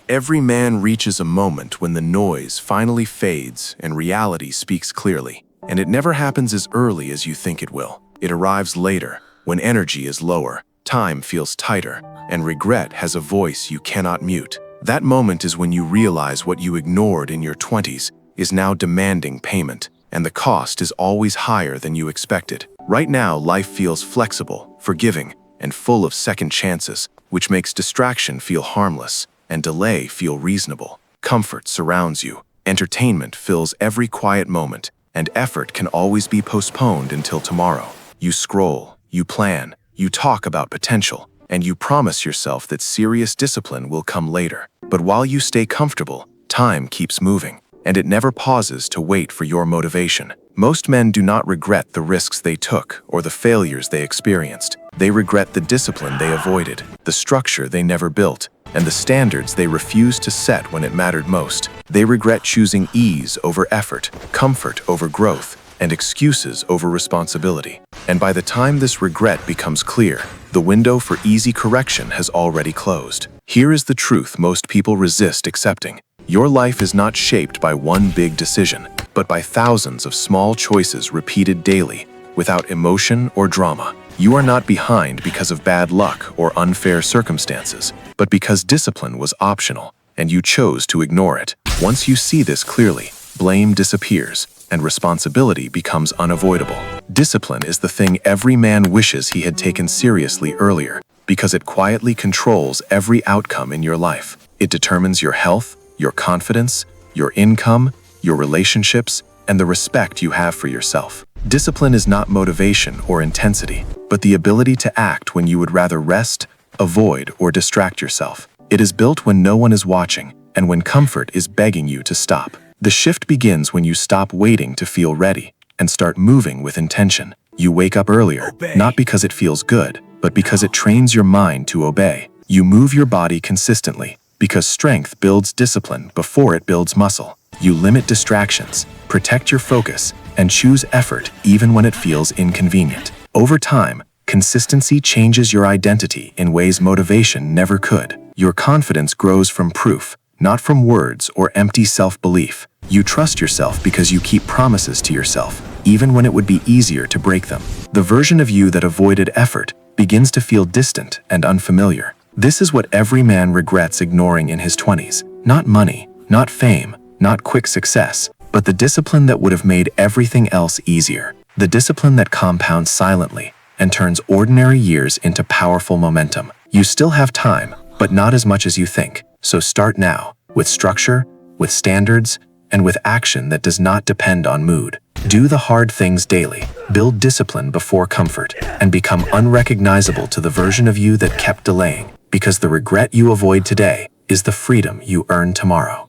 Every man reaches a moment when the noise finally fades and reality speaks clearly. And it never happens as early as you think it will. It arrives later, when energy is lower, time feels tighter, and regret has a voice you cannot mute. That moment is when you realize what you ignored in your 20s is now demanding payment, and the cost is always higher than you expected. Right now, life feels flexible, forgiving, and full of second chances, which makes distraction feel harmless and delay feel reasonable. Comfort surrounds you, entertainment fills every quiet moment, and effort can always be postponed until tomorrow. You scroll, you plan, you talk about potential, and you promise yourself that serious discipline will come later. But while you stay comfortable, time keeps moving, and it never pauses to wait for your motivation. Most men do not regret the risks they took or the failures they experienced. They regret the discipline they avoided, the structure they never built, and the standards they refused to set when it mattered most. They regret choosing ease over effort, comfort over growth, and excuses over responsibility. And by the time this regret becomes clear, the window for easy correction has already closed. Here is the truth most people resist accepting. Your life is not shaped by one big decision, but by thousands of small choices repeated daily, without emotion or drama. You are not behind because of bad luck or unfair circumstances, but because discipline was optional, and you chose to ignore it. Once you see this clearly, blame disappears, and responsibility becomes unavoidable. Discipline is the thing every man wishes he had taken seriously earlier, because it quietly controls every outcome in your life. It determines your health, your confidence, your income, your relationships, and the respect you have for yourself. Discipline is not motivation or intensity, but the ability to act when you would rather rest, avoid, or distract yourself. It is built when no one is watching, and when comfort is begging you to stop. The shift begins when you stop waiting to feel ready and start moving with intention. You wake up earlier, not because it feels good, but because it trains your mind to obey. You move your body consistently, because strength builds discipline before it builds muscle. You limit distractions, protect your focus, and choose effort even when it feels inconvenient. Over time, consistency changes your identity in ways motivation never could. Your confidence grows from proof, not from words or empty self-belief. You trust yourself because you keep promises to yourself, even when it would be easier to break them. The version of you that avoided effort begins to feel distant and unfamiliar. This is what every man regrets ignoring in his 20s. Not money, not fame, not quick success, but the discipline that would have made everything else easier. The discipline that compounds silently and turns ordinary years into powerful momentum. You still have time, but not as much as you think. So start now, with structure, with standards, and with action that does not depend on mood. Do the hard things daily, build discipline before comfort, and become unrecognizable to the version of you that kept delaying, because the regret you avoid today is the freedom you earn tomorrow.